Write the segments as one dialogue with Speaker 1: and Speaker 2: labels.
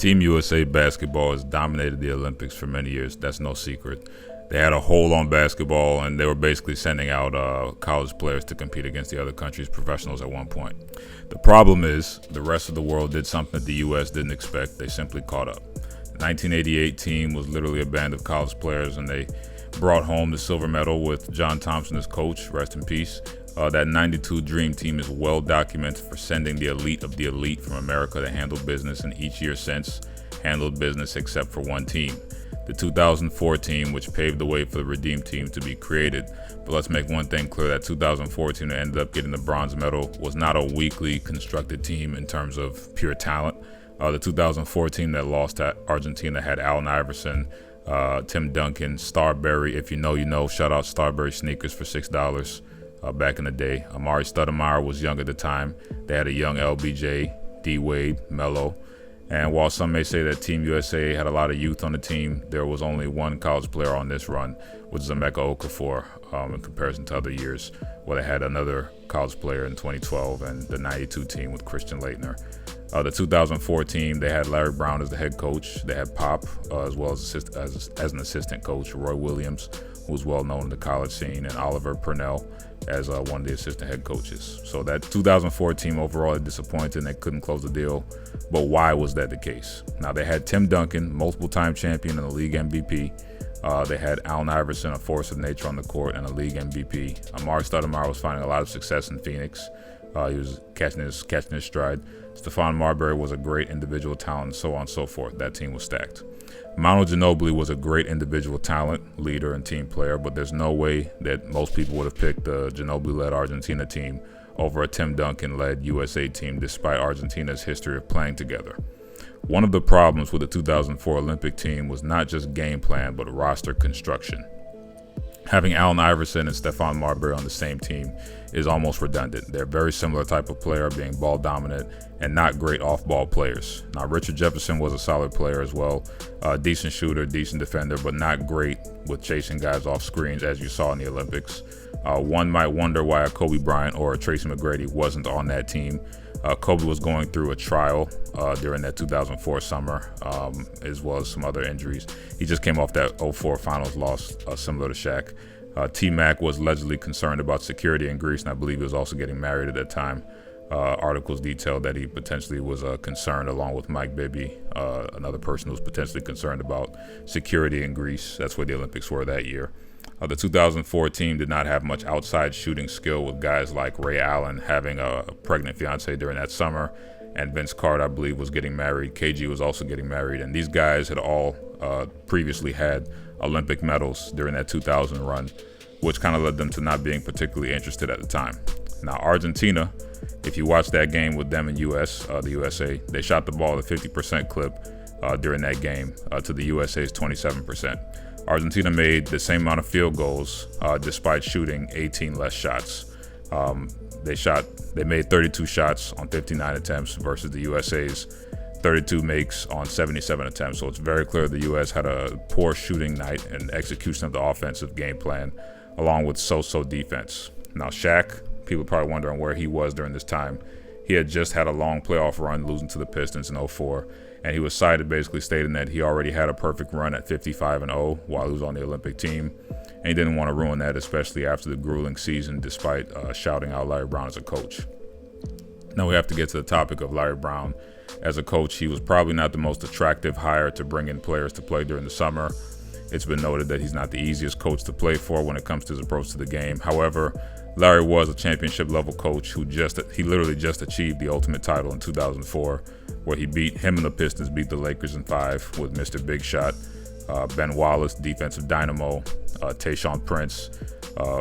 Speaker 1: Team USA basketball has dominated the Olympics for many years. That's no secret. They had a hold on basketball, and they were basically sending out college players to compete against the other countries' professionals at one point. The problem is the rest of the world did something that the U.S. didn't expect. They simply caught up. The 1988 team was literally a band of college players, and they brought home the silver medal with John Thompson as coach. Rest in peace. That 92 Dream Team is well documented for sending the elite of the elite from America to handle business, and each year since handled business except for one team. The 2004 team, which paved the way for the Redeem Team to be created. But let's make one thing clear, that 2014 that ended up getting the bronze medal was not a weakly constructed team in terms of pure talent. The 2014 that lost to Argentina had Allen Iverson, Tim Duncan, Starberry. If you know, you know. Shout out Starberry sneakers for $6 back in the day. Amari Stoudemire was young at the time. They had a young LBJ, D Wade, Melo. And while some may say that Team USA had a lot of youth on the team, there was only one college player on this run, which is Emeka Okafor, in comparison to other years, where they had another college player in 2012 and the 92 team with Christian Laettner. The 2004 team, they had Larry Brown as the head coach. They had Pop as well as an assistant coach, Roy Williams, who was well known in the college scene, and Oliver Purnell as one of the assistant head coaches. So that 2004 team overall had disappointed, and they couldn't close the deal. But why was that the case? Now, they had Tim Duncan, multiple-time champion and a league MVP. They had Allen Iverson, a force of nature on the court and a league MVP. Amari Stoudemire was finding a lot of success in Phoenix. He was catching his stride. Stephon Marbury was a great individual talent, and so on and so forth. That team was stacked. Manu Ginobili was a great individual talent, leader, and team player, but there's no way that most people would have picked the Ginobili-led Argentina team over a Tim Duncan-led USA team, despite Argentina's history of playing together. One of the problems with the 2004 Olympic team was not just game plan, but roster construction. Having Allen Iverson and Stephon Marbury on the same team is almost redundant. They're a very similar type of player, being ball dominant and not great off-ball players. Now, Richard Jefferson was a solid player as well, decent shooter, decent defender, but not great with chasing guys off screens, as you saw in the Olympics. One might wonder why a Kobe Bryant or a Tracy McGrady wasn't on that team. Kobe was going through a trial during that 2004 summer, as well as some other injuries. He just came off that 2004 finals loss, similar to Shaq. T-Mac was allegedly concerned about security in Greece, and I believe he was also getting married at that time. Articles detailed that he potentially was concerned, along with Mike Bibby, another person who was potentially concerned about security in Greece. That's where the Olympics were that year. The 2004 team did not have much outside shooting skill, with guys like Ray Allen having a pregnant fiance during that summer, and Vince Carter, I believe, was getting married. KG was also getting married, and these guys had all previously had Olympic medals during that 2000 run, which kind of led them to not being particularly interested at the time. Now, Argentina, if you watch that game with them and the USA, they shot the ball at a 50% clip during that game to the USA's 27%. Argentina made the same amount of field goals despite shooting 18 less shots. They made 32 shots on 59 attempts versus the USA's 32 makes on 77 attempts. So it's very clear the US had a poor shooting night and execution of the offensive game plan, along with so-so defense. Now, Shaq, people probably wondering where he was during this time. He had just had a long playoff run, losing to the Pistons in 2004. And he was cited basically stating that he already had a perfect run at 55-0 while he was on the Olympic team. And he didn't want to ruin that, especially after the grueling season, despite shouting out Larry Brown as a coach. Now we have to get to the topic of Larry Brown. As a coach, he was probably not the most attractive hire to bring in players to play during the summer. It's been noted that he's not the easiest coach to play for when it comes to his approach to the game. However, Larry was a championship-level coach who literally just achieved the ultimate title in 2004, where him and the Pistons beat the Lakers in 5 with Mr. Big Shot, Ben Wallace, defensive dynamo, Tayshaun Prince,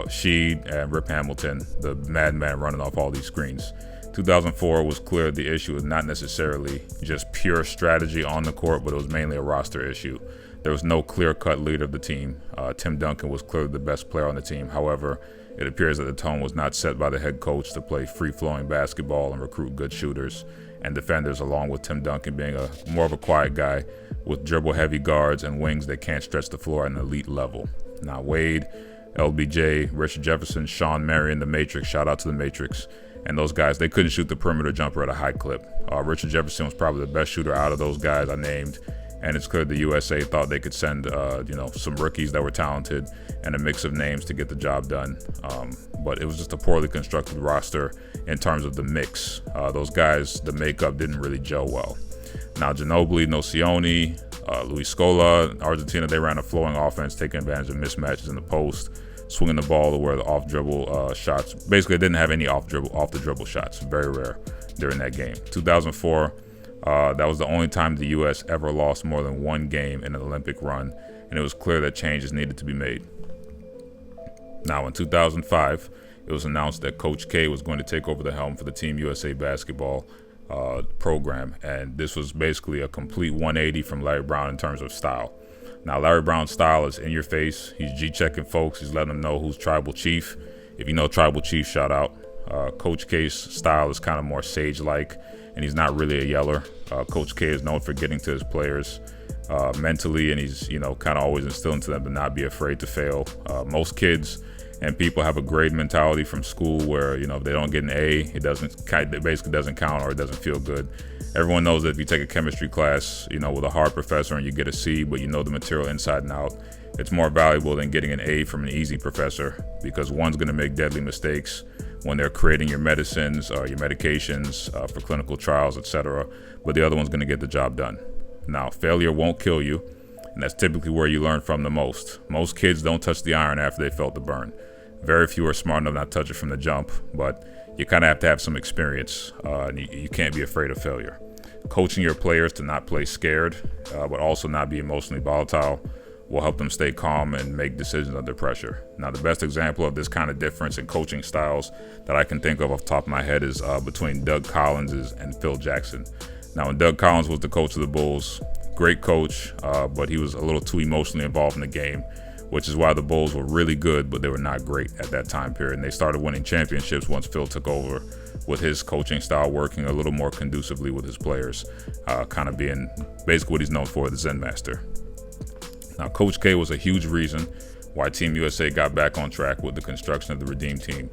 Speaker 1: Sheed, and Rip Hamilton, the madman running off all these screens. 2004 was clear the issue was not necessarily just pure strategy on the court, but it was mainly a roster issue. There was no clear-cut leader of the team. Tim Duncan was clearly the best player on the team. However, it appears that the tone was not set by the head coach to play free-flowing basketball and recruit good shooters and defenders, along with Tim Duncan being more of a quiet guy with dribble-heavy guards and wings that can't stretch the floor at an elite level. Now, Wade, LBJ, Richard Jefferson, Sean Marion, The Matrix, shout out to The Matrix, And those guys, they couldn't shoot the perimeter jumper at a high clip. Richard Jefferson was probably the best shooter out of those guys I named. And it's clear the USA thought they could send, some rookies that were talented and a mix of names to get the job done. But it was just a poorly constructed roster in terms of the mix. Those guys, the makeup didn't really gel well. Now, Ginobili, Nocioni, Luis Scola, Argentina, they ran a flowing offense, taking advantage of mismatches in the post, swinging the ball to where the off-dribble shots. Basically, they didn't have any off-the-dribble shots. Very rare during that game. 2004, that was the only time the U.S. ever lost more than one game in an Olympic run, and it was clear that changes needed to be made. Now, in 2005, it was announced that Coach K was going to take over the helm for the Team USA basketball program, and this was basically a complete 180 from Larry Brown in terms of style. Now, Larry Brown's style is in your face. He's G-checking folks. He's letting them know who's tribal chief. If you know tribal chief, shout out. Coach K's style is kind of more sage-like, and he's not really a yeller. Coach K is known for getting to his players mentally, and he's kind of always instilling to them to not be afraid to fail. Most kids and people have a grade mentality from school where if they don't get an A, it basically doesn't count or it doesn't feel good. Everyone knows that if you take a chemistry class, with a hard professor and you get a C, but you know the material inside and out, it's more valuable than getting an A from an easy professor, because one's going to make deadly mistakes when they're creating your medicines or your medications for clinical trials, etc. But the other one's going to get the job done. Now, failure won't kill you, and that's typically where you learn from the most. Most kids don't touch the iron after they felt the burn. Very few are smart enough not to touch it from the jump, but you kind of have some experience, and you can't be afraid of failure. Coaching your players to not play scared, but also not be emotionally volatile, will help them stay calm and make decisions under pressure. Now, the best example of this kind of difference in coaching styles that I can think of off the top of my head is between Doug Collins and Phil Jackson. Now, when Doug Collins was the coach of the Bulls, great coach, but he was a little too emotionally involved in the game, which is why the Bulls were really good, but they were not great at that time period. And they started winning championships once Phil took over, with his coaching style working a little more conducively with his players, kind of being basically what he's known for, the Zen master. Now, Coach K was a huge reason why Team USA got back on track with the construction of the Redeem Team.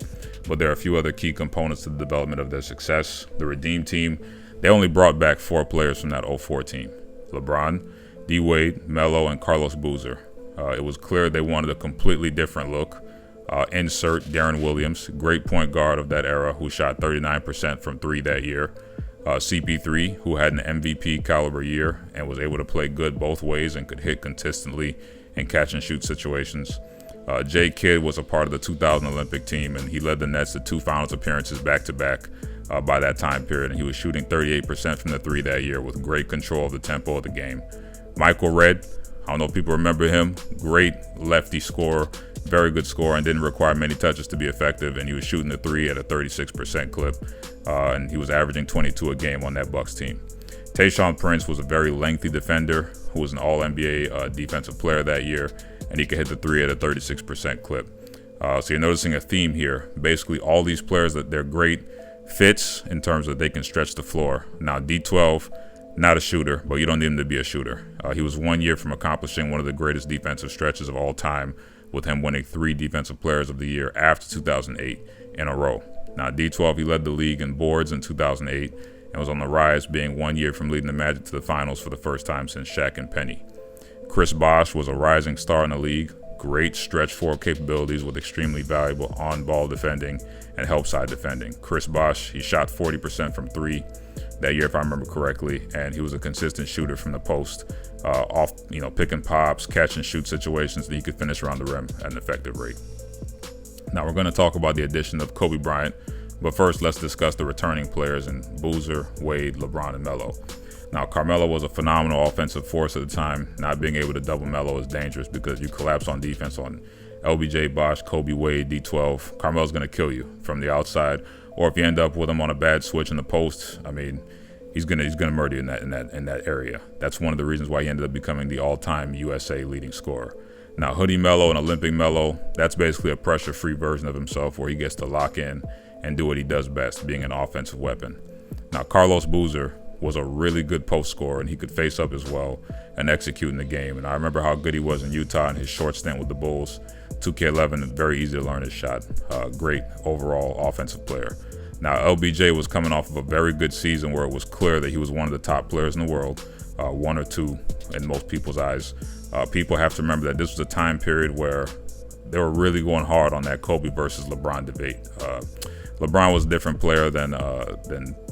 Speaker 1: But there are a few other key components to the development of their success. The Redeem Team, they only brought back 4 players from that 04 team: LeBron, D-Wade, Melo, and Carlos Boozer. It was clear they wanted a completely different look. Insert Deron Williams, great point guard of that era, who shot 39% from 3 that year. CP3, who had an MVP caliber year and was able to play good both ways and could hit consistently in catch and shoot situations. Jay Kidd was a part of the 2000 Olympic team, and he led the Nets to 2 finals appearances back-to-back by that time period, and he was shooting 38% from the 3 that year with great control of the tempo of the game. Michael Redd, I don't know if people remember him, great lefty scorer, very good scorer, and didn't require many touches to be effective, and he was shooting the 3 at a 36% clip, and he was averaging 22 a game on that Bucks team. Tayshaun Prince was a very lengthy defender who was an All-NBA defensive player that year, and he could hit the 3 at a 36% clip. So you're noticing a theme here. Basically, all these players, that they're great fits in terms of they can stretch the floor. Now, D12, not a shooter, but you don't need him to be a shooter. He was 1 year from accomplishing one of the greatest defensive stretches of all time, with him winning 3 Defensive Players of the Year after 2008 in a row. Now, D12, he led the league in boards in 2008 and was on the rise, being 1 year from leading the Magic to the finals for the first time since Shaq and Penny. Chris Bosh was a rising star in the league, great stretch 4 capabilities with extremely valuable on-ball defending and help-side defending. Chris Bosh, he shot 40% from 3 that year, if I remember correctly, and he was a consistent shooter from the post, off, picking pops, catch and shoot situations that he could finish around the rim at an effective rate. Now we're going to talk about the addition of Kobe Bryant, but first let's discuss the returning players in Boozer, Wade, LeBron, and Melo. Now, Carmelo was a phenomenal offensive force at the time. Not being able to double Melo is dangerous because you collapse on defense on LBJ, Bosh, Kobe, Wade, D12. Carmelo's going to kill you from the outside, or if you end up with him on a bad switch in the post, I mean, he's gonna murder you in that area. That's one of the reasons why he ended up becoming the all-time USA leading scorer. Now, Hoodie Melo and Olympic Melo, that's basically a pressure-free version of himself where he gets to lock in and do what he does best, being an offensive weapon. Now, Carlos Boozer was a really good post scorer, and he could face up as well and execute in the game. And I remember how good he was in Utah in his short stint with the Bulls. 2K11, very easy to learn his shot. Great overall offensive player. Now, LBJ was coming off of a very good season where it was clear that he was one of the top players in the world, one or two in most people's eyes. People have to remember that this was a time period where they were really going hard on that Kobe versus LeBron debate. LeBron was a different player than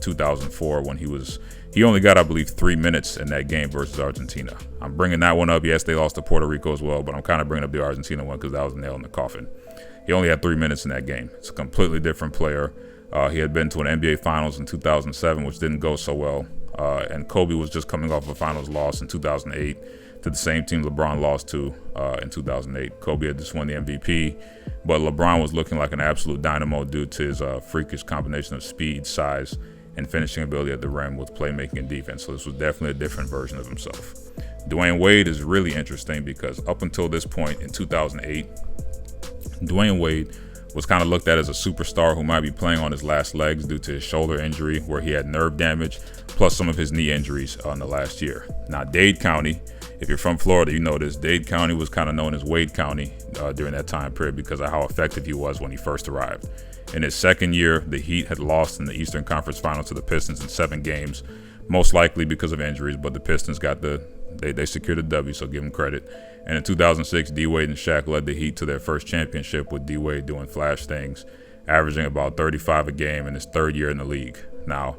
Speaker 1: 2004 when he only got, I believe, 3 minutes in that game versus Argentina. I'm bringing that one up. Yes, they lost to Puerto Rico as well, but I'm kind of bringing up the Argentina one because that was a nail in the coffin. He only had 3 minutes in that game. It's a completely different player. He had been to an NBA Finals in 2007, which didn't go so well. And Kobe was just coming off a finals loss in 2008 to the same team LeBron lost to in 2008. Kobe had just won the MVP, but LeBron was looking like an absolute dynamo due to his freakish combination of speed, size, and finishing ability at the rim with playmaking and defense. So this was definitely a different version of himself. Dwyane Wade is really interesting because up until this point in 2008, Dwyane Wade was kind of looked at as a superstar who might be playing on his last legs due to his shoulder injury where he had nerve damage, plus some of his knee injuries in the last year. Now, Dade County, if you're from Florida, you know this. Dade County was kind of known as Wade County during that time period because of how effective he was when he first arrived. In his second year, the Heat had lost in the Eastern Conference Finals to the Pistons in 7 games, most likely because of injuries, but the Pistons got they secured a W, so give them credit. And in 2006, D-Wade and Shaq led the Heat to their first championship with D-Wade doing flash things, averaging about 35 a game in his third year in the league. Now,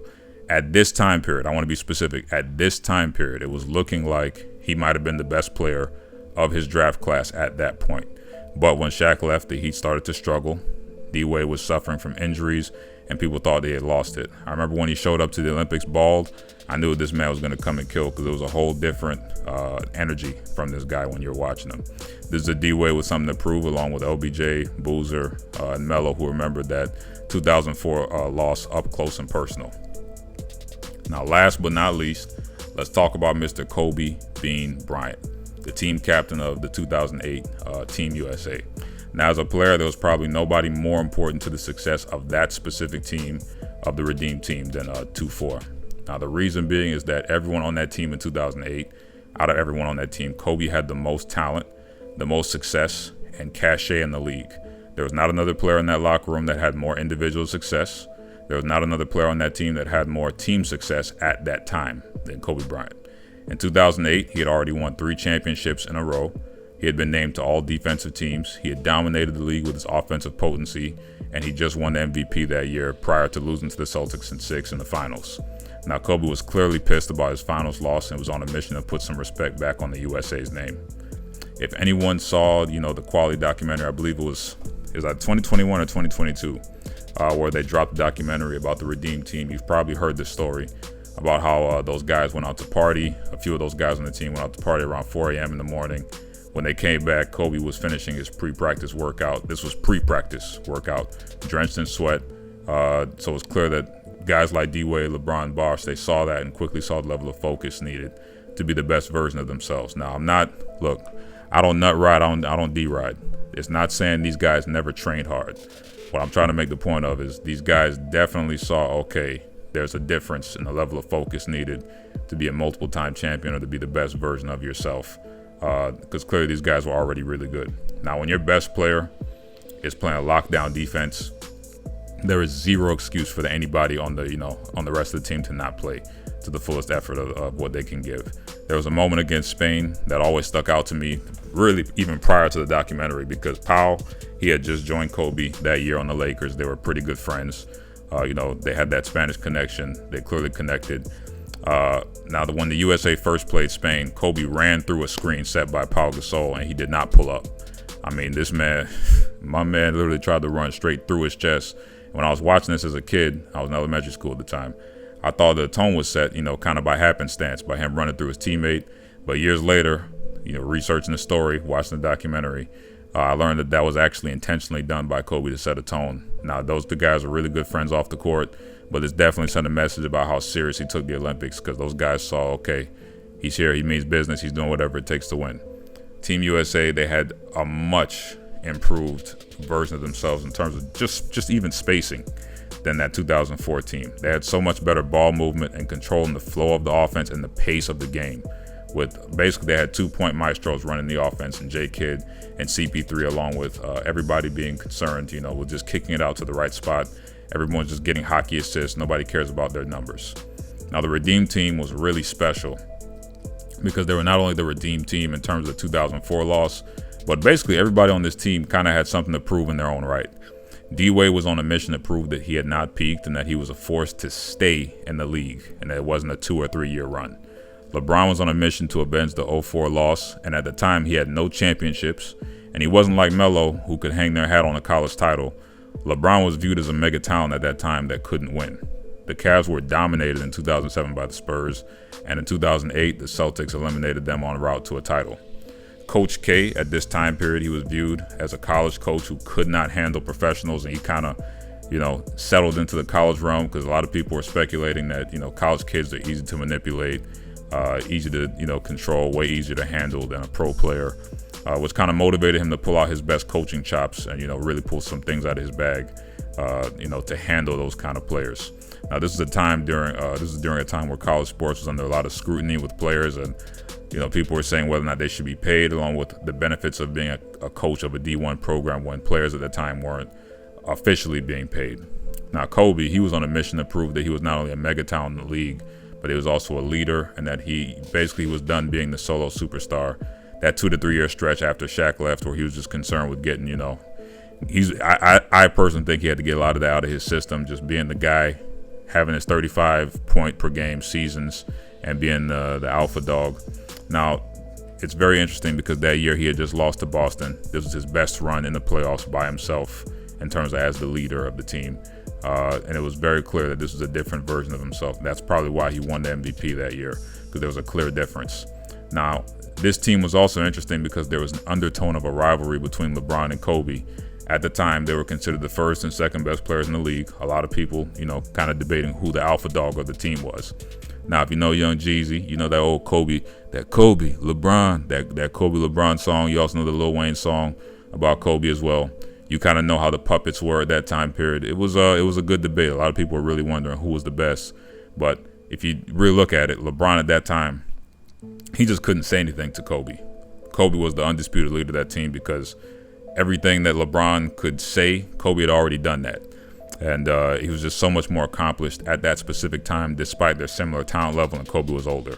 Speaker 1: at this time period, I want to be specific, at this time period, it was looking like he might have been the best player of his draft class at that point. But when Shaq left, the Heat started to struggle. D-Wade was suffering from injuries, and people thought they had lost it. I remember when he showed up to the Olympics bald, I knew this man was going to come and kill because there was a whole different energy from this guy when you're watching him. This is a D-Wade with something to prove, along with LBJ, Boozer, and Melo, who remembered that 2004 loss up close and personal. Now, last but not least, let's talk about Mr. Kobe Bean Bryant, the team captain of the 2008 Team USA. Now, as a player, there was probably nobody more important to the success of that specific team, of the Redeemed team, than 2-4. Now, the reason being is that everyone on that team in 2008, out of everyone on that team, Kobe had the most talent, the most success, and cachet in the league. There was not another player in that locker room that had more individual success. There was not another player on that team that had more team success at that time than Kobe Bryant. In 2008, he had already won 3 championships in a row. He had been named to all defensive teams. He had dominated the league with his offensive potency, and he just won the MVP that year prior to losing to the Celtics in 6 in the finals. Now, Kobe was clearly pissed about his finals loss and was on a mission to put some respect back on the USA's name. If anyone saw, the quality documentary, I believe it was 2021 or 2022, where they dropped a documentary about the Redeemed team. You've probably heard this story about how those guys went out to party. A few of those guys on the team went out to party around 4 a.m. in the morning. When they came back, Kobe was finishing his pre-practice workout. This was pre-practice workout, drenched in sweat. So it's clear that guys like D-Wade, LeBron, Bosh, they saw that and quickly saw the level of focus needed to be the best version of themselves. Now, I don't nut ride, I don't D-ride. It's not saying these guys never trained hard. What I'm trying to make the point of is these guys definitely saw, okay, there's a difference in the level of focus needed to be a multiple-time champion or to be the best version of yourself. Because clearly these guys were already really good. Now, when your best player is playing a lockdown defense, there is zero excuse for anybody on the rest of the team to not play to the fullest effort of what they can give. There was a moment against Spain that always stuck out to me, really even prior to the documentary, because Pau, he had just joined Kobe that year on the Lakers. They were pretty good friends. They had that Spanish connection. They clearly connected. When the USA first played Spain, Kobe ran through a screen set by Pau Gasol, and he did not pull up. I mean, my man literally tried to run straight through his chest. When I was watching this as a kid, I was in elementary school at the time, I thought the tone was set, kind of by happenstance, by him running through his teammate. But years later, researching the story, watching the documentary, I learned that was actually intentionally done by Kobe to set a tone. Now, those two guys are really good friends off the court, but it's definitely sent a message about how serious he took the Olympics, because those guys saw, okay, he's here, he means business, he's doing whatever it takes to win. Team USA, they had a much improved version of themselves in terms of just even spacing than that 2004 team. They had so much better ball movement and controlling the flow of the offense and the pace of the game. With basically, they had 2-point maestros running the offense, and J-Kidd and CP3, along with everybody being concerned, with just kicking it out to the right spot Everyone's just getting hockey assists. Nobody cares about their numbers. Now, the Redeem team was really special because they were not only the Redeem team in terms of the 2004 loss, but basically everybody on this team kind of had something to prove in their own right. D-Wade was on a mission to prove that he had not peaked and that he was a force to stay in the league and that it wasn't a 2 or 3 year run. LeBron was on a mission to avenge the 2004 loss, and at the time he had no championships, and he wasn't like Melo, who could hang their hat on a college title. LeBron was viewed as a mega talent at that time that couldn't win. The Cavs were dominated in 2007 by the Spurs, and in 2008 the Celtics eliminated them en route to a title. Coach K, at this time period, he was viewed as a college coach who could not handle professionals, and he kind of, settled into the college realm because a lot of people were speculating that, college kids are easy to manipulate, easy to, control, way easier to handle than a pro player, which kind of motivated him to pull out his best coaching chops and, really pull some things out of his bag, to handle those kind of players. Now, this is during a time where college sports was under a lot of scrutiny with players, and people were saying whether or not they should be paid, along with the benefits of being a coach of a D1 program when players at the time weren't officially being paid. Now, Kobe, he was on a mission to prove that he was not only a mega talent in the league, but he was also a leader, and that he basically was done being the solo superstar. That 2 to 3 year stretch after Shaq left, where he was just concerned with getting, I personally think he had to get a lot of that out of his system, just being the guy, having his 35 point per game seasons, and being the alpha dog. Now, it's very interesting because that year he had just lost to Boston. This was his best run in the playoffs by himself in terms of as the leader of the team. And it was very clear that this was a different version of himself. That's probably why he won the MVP that year, because there was a clear difference. Now, this team was also interesting because there was an undertone of a rivalry between LeBron and Kobe. At the time, they were considered the first and second best players in the league. A lot of people, kind of debating who the alpha dog of the team was. Now, if you know Young Jeezy, you know that old Kobe LeBron, that Kobe LeBron song. You also know the Lil Wayne song about Kobe as well. You kind of know how the puppets were at that time period. It was a good debate. A lot of people were really wondering who was the best. But if you really look at it, LeBron at that time, he just couldn't say anything to Kobe. Kobe was the undisputed leader of that team because everything that LeBron could say, Kobe had already done that. And he was just so much more accomplished at that specific time, despite their similar talent level, and Kobe was older.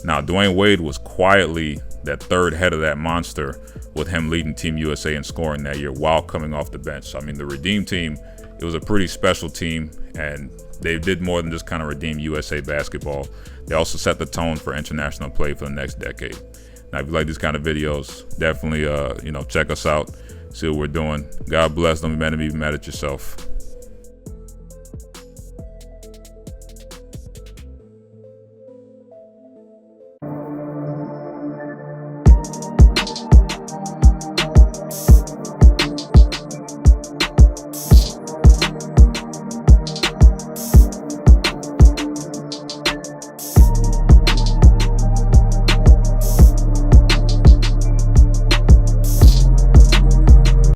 Speaker 1: Now, Dwyane Wade was quietly that third head of that monster, with him leading Team USA in scoring that year while coming off the bench. So, I mean, the Redeem team, it was a pretty special team, and they did more than just kind of redeem USA basketball. They also set the tone for international play for the next decade. Now, if you like these kind of videos, definitely, check us out, see what we're doing. God bless. Don't be mad at me, be mad at yourself.